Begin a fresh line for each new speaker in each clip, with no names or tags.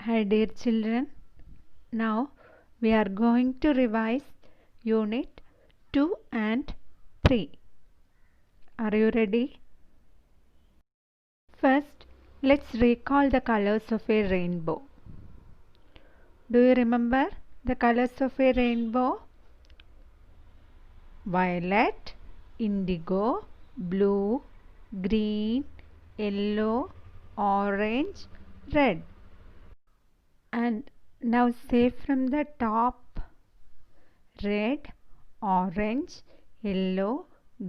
Hi dear children, now we are going to revise Unit 2 and 3. Are you ready? First, let's recall the colors of a rainbow. Do you remember the colors of a rainbow? Violet, indigo, blue, green, yellow, orange, red. And now say from the top: red, orange, yellow,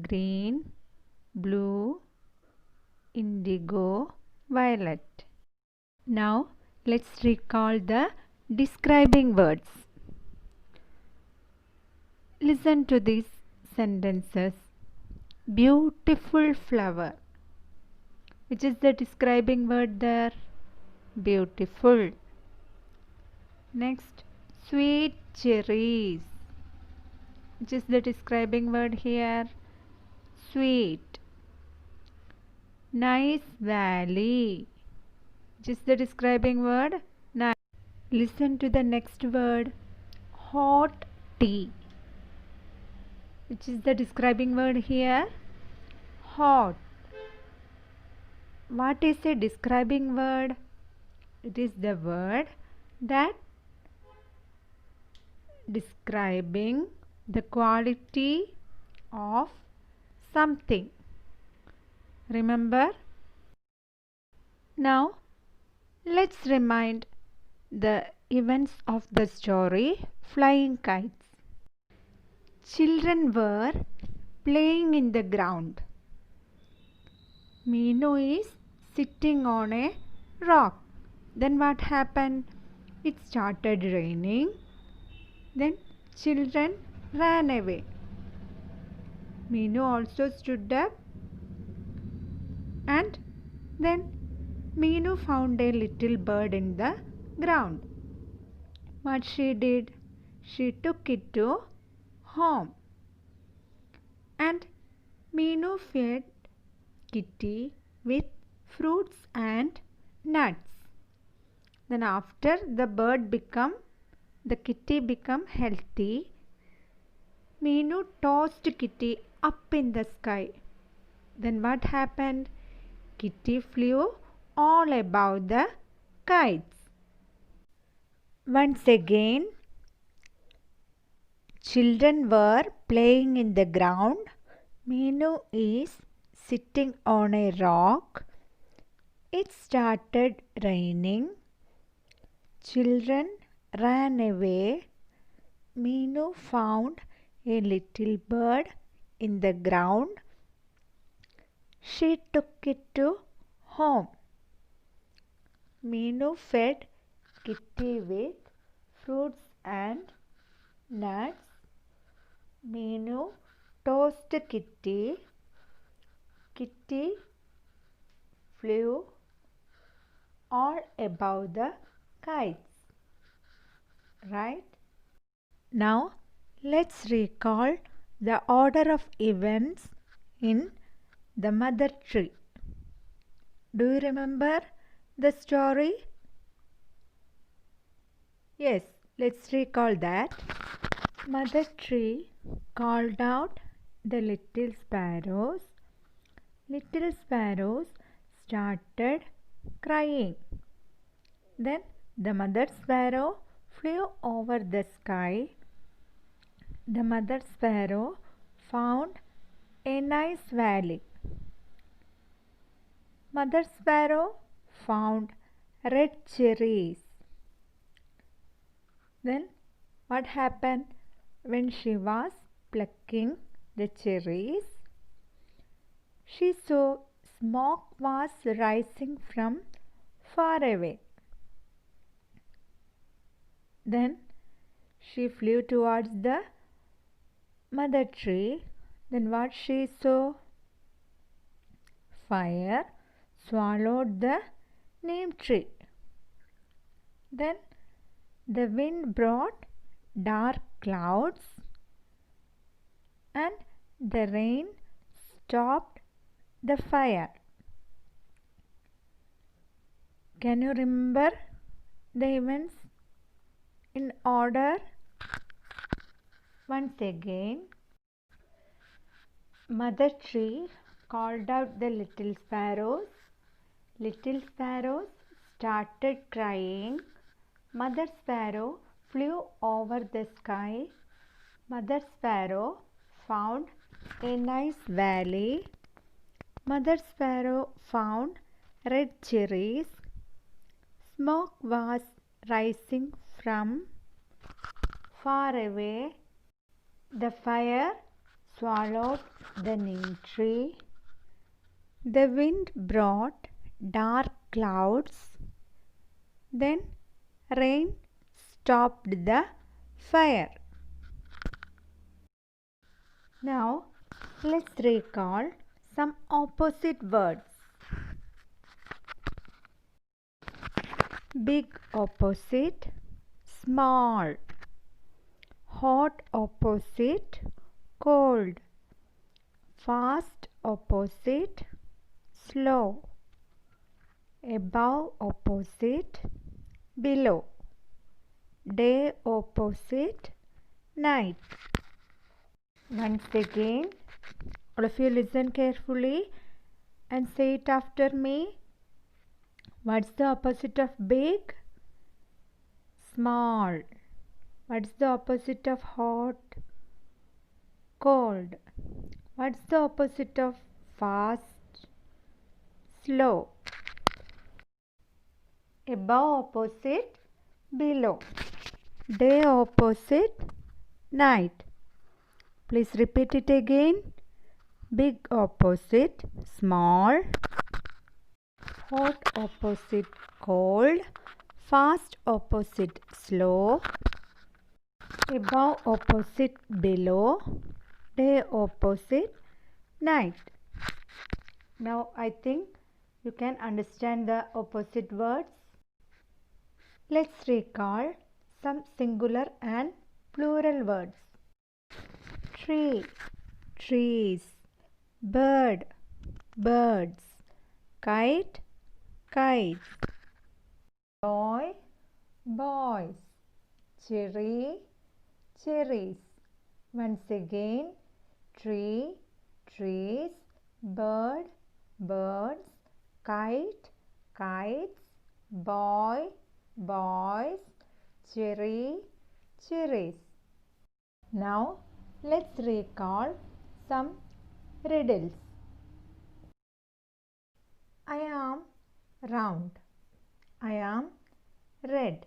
green, blue, indigo, violet. Now let's recall the describing words. Listen to these sentences. Beautiful flower. Which is the describing word there? Beautiful. Next, sweet cherries. Which is the describing word here? Sweet. Nice valley. Which is the describing word? Nice. Listen to the next word. Hot tea. Which is the describing word here? Hot. What is a describing word? It is the word that describing the quality of something. Remember? Now let's remind the events of the story Flying Kites. Children were playing in the ground. Meenu is sitting on a rock. Then what happened? It started raining. Then children ran away. Meenu also stood up, and then Meenu found a little bird in the ground. What she did? She took it to home. And Meenu fed Kitty with fruits and nuts. Then after the kitty become healthy, Meenu tossed Kitty up in the sky. Then what happened? Kitty flew all above the kites. Once again, children were playing in the ground. Meenu is sitting on a rock. It started raining. Children ran away. Meenu found a little bird in the ground. She took it to home. Meenu fed Kitty with fruits and nuts. Meenu tossed Kitty. Kitty flew all above the kites. Right? Now let's recall the order of events in the mother tree. Do you remember the story? Yes, let's recall that. Mother tree called out the little sparrows. Little sparrows started crying. Then the mother sparrow flew over the sky. The mother sparrow found a nice valley. Mother sparrow found red cherries. Then what happened when she was plucking the cherries? She saw smoke was rising from far away. Then she flew towards the mother tree. Then what she saw? Fire swallowed the neem tree. Then the wind brought dark clouds, and the rain stopped the fire. Can you remember the events in order. Once again, Mother Tree called out the little sparrows. Little sparrows started crying. Mother Sparrow flew over the sky. Mother Sparrow found a nice valley. Mother Sparrow found red cherries. Smoke was rising from far away. The fire swallowed the neem tree. The wind brought dark clouds. Then rain stopped the fire. Now let's recall some opposite words. Big opposite small. Hot opposite cold. Fast opposite slow. Above opposite below. Day opposite night. Once again, all of you listen carefully and say it after me. What's the opposite of big? Small. What's the opposite of hot? Cold. What's the opposite of fast? Slow. Above opposite below. Day opposite night. Please repeat it again. Big opposite small. Hot opposite cold. Fast opposite slow. Above opposite below. Day opposite night. Now I think you can understand the opposite words. Let's recall some singular and plural words. Tree, trees. Bird, birds. Kite, kites. Boy, boys. Cherry, cherries. Once again, tree, trees. Bird, birds. Kite, kites. Boy, boys. Cherry, cherries. Now let's recall some riddles. I am round. I am red.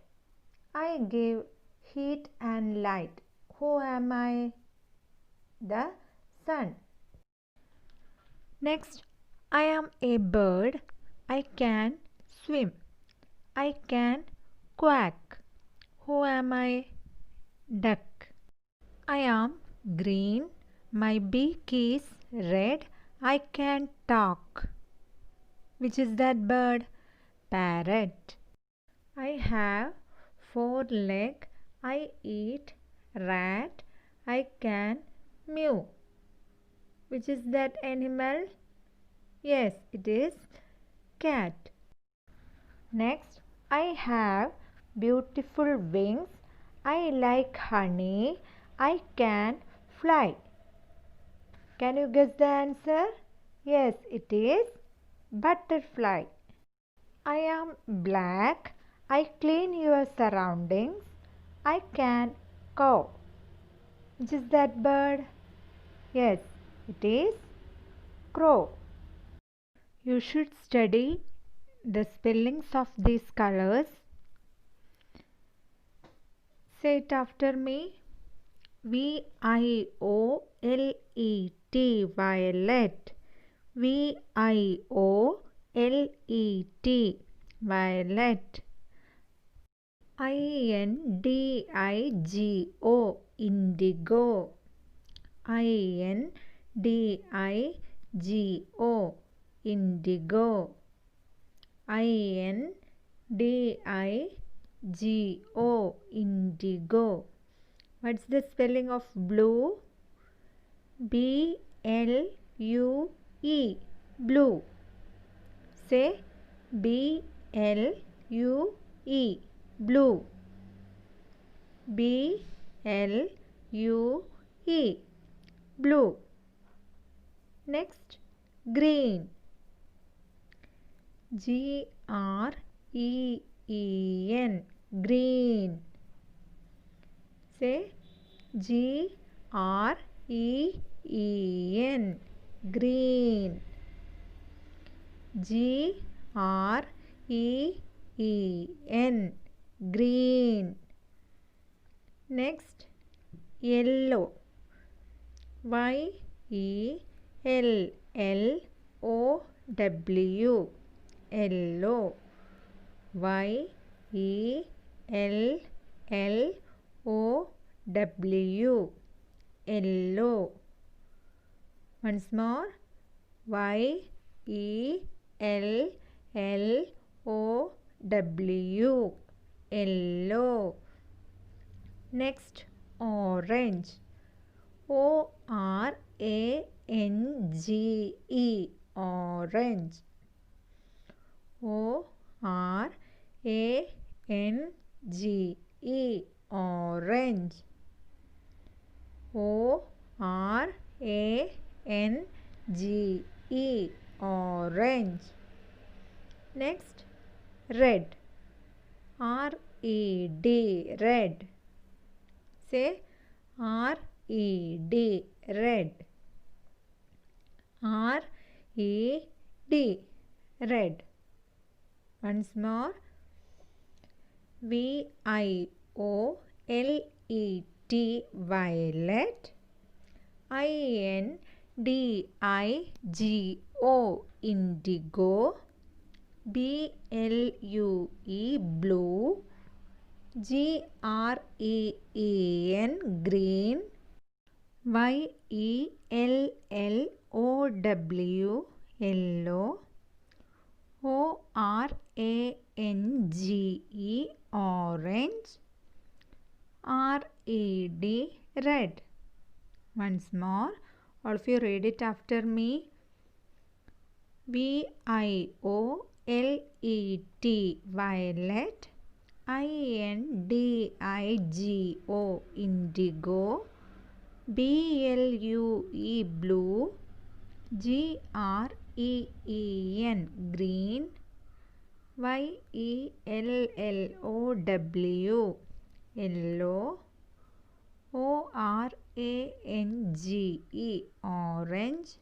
I give heat and light. Who am I? The sun. Next, I am a bird. I can swim. I can quack. Who am I? Duck. I am green. My beak is red. I can talk. Which is that bird? Parrot. I have 4 legs. I eat rat. I can mew. Which is that animal? Yes, it is cat. Next, I have beautiful wings. I like honey. I can fly. Can you guess the answer? Yes, it is butterfly. I am black. I clean your surroundings. I can cow. Which is that bird? Yes, it is crow. You should study the spellings of these colors. Say it after me. V-I-O-L-E-T, violet. V-I-O-L-E-T, violet. I-N-D-I-G-O, indigo. I-N-D-I-G-O, indigo. I-N-D-I-G-O, indigo. What's the spelling of blue? B-L-U-E, blue. Say B-L-U-E, Blue. B-L-U-E. Blue. Next, green. G-R-E-E-N. Green. Say G-R-E-E-N. Green. G-R-E-E-N. Green. Next, yellow. Y-E-L-L-O-W. Yellow. Y-E-L-L-O-W. Yellow. Once more. Y-E-L-L-O-W. Yellow. Next, orange. O-R-A-N-G-E. Orange. O-R-A-N-G-E. Orange. O-R-A-N-G-E. Orange. Next, red. R-E-D. Red. Say R-E-D. Red. R-E-D. Red. Once more. V-I-O-L-E-T. Violet. I-N-D-I-G-O. Indigo. B-L-U-E. Blue. G-R-E-E-N. Green. Y-E-L-L-O-W. Yellow. O-R-A-N-G-E. Orange. R-E-D. Red. Once more. All of you read it after me. V-I-O-L-E-T. Violet. I-N-D-I-G-O. Indigo. B-L-U-E. Blue. G-R-E-E-N. Green. Y-E-L-L-O-W. Yellow. O-R-A-N-G-E. Orange.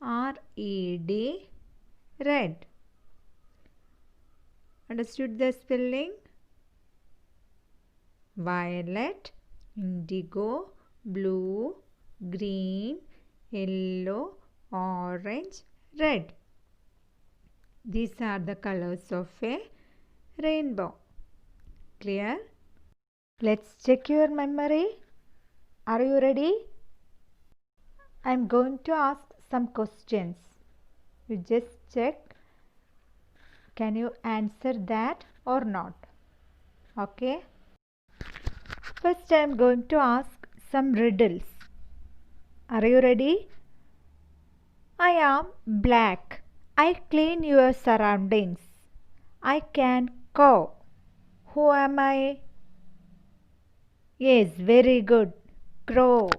R-E-D. Red. Understood the spelling? Violet, indigo, blue, green, yellow, orange, red. These are the colors of a rainbow. Clear? Let's check your memory. Are you ready? I am going to ask some questions. You just check. Can you answer that or not? Okay. First, I am going to ask some riddles. Are you ready? I am black. I clean your surroundings. I can caw. Who am I? Yes, very good. Crow.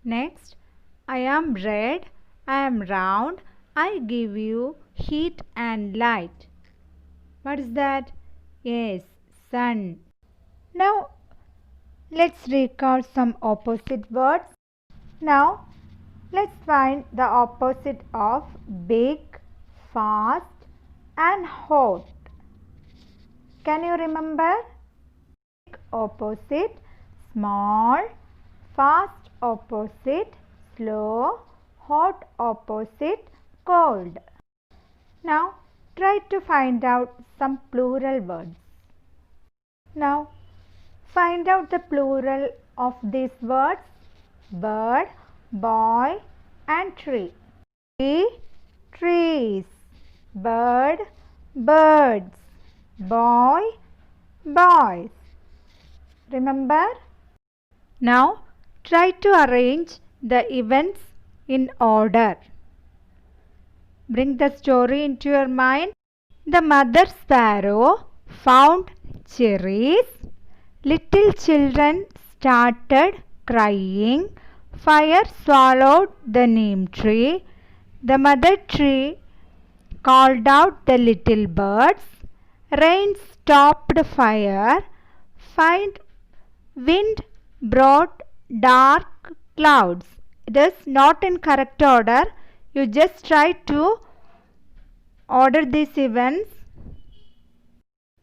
Next, I am red. I am round. I give you heat and light. What is that? Yes, sun. Now, let's recall some opposite words. Now, let's find the opposite of big, fast and hot. Can you remember? Big opposite small, fast opposite slow, hot opposite cold. Now, try to find out some plural words. Now, find out the plural of these words: bird, boy and tree. Tree, trees. Bird, birds. Boy, boys. Remember? Now, try to arrange the events in order. Bring the story into your mind. The mother sparrow found cherries. Little children started crying. Fire swallowed the neem tree. The mother tree called out the little birds. Rain stopped fire. Find Wind brought dark clouds. It is not in correct order. You just try to order these events.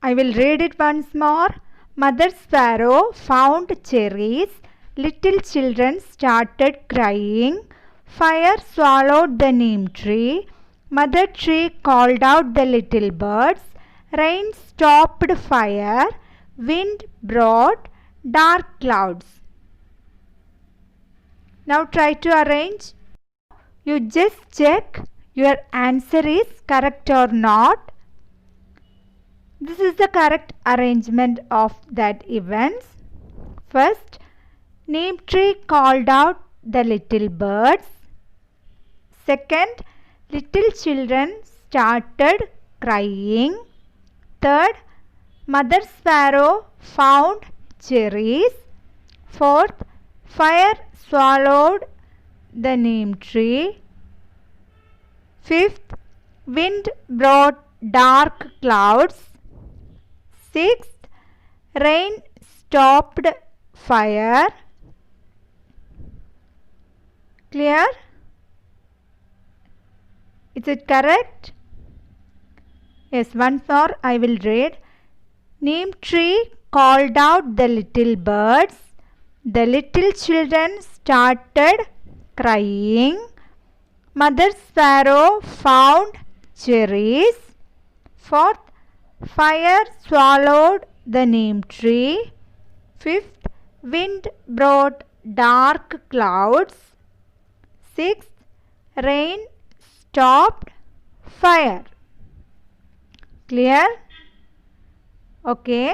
I will read it once more. Mother sparrow found cherries. Little children started crying. Fire swallowed the neem tree. Mother tree called out the little birds. Rain stopped fire. Wind brought dark clouds. Now try to arrange. You just check your answer is correct or not. This is the correct arrangement of that events. First, neem tree called out the little birds. Second, little children started crying. Third, mother sparrow found cherries. Fourth, fire swallowed the neem tree. Fifth, wind brought dark clouds. Sixth, rain stopped fire. Clear? Is it correct? Yes, once more I will read. Neem tree called out the little birds. The little children started crying. Mother sparrow found cherries. Fourth, fire swallowed the neem tree. Fifth, wind brought dark clouds. Sixth, rain stopped fire. Clear? Okay.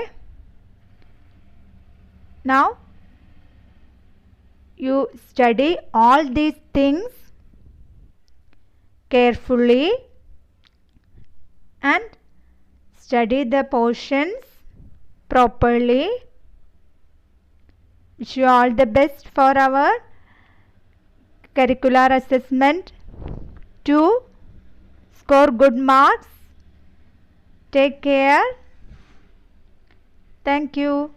Now, you study all these things carefully and study the portions properly. Wish you all the best for our curricular assessment to score good marks. Take care. Thank you.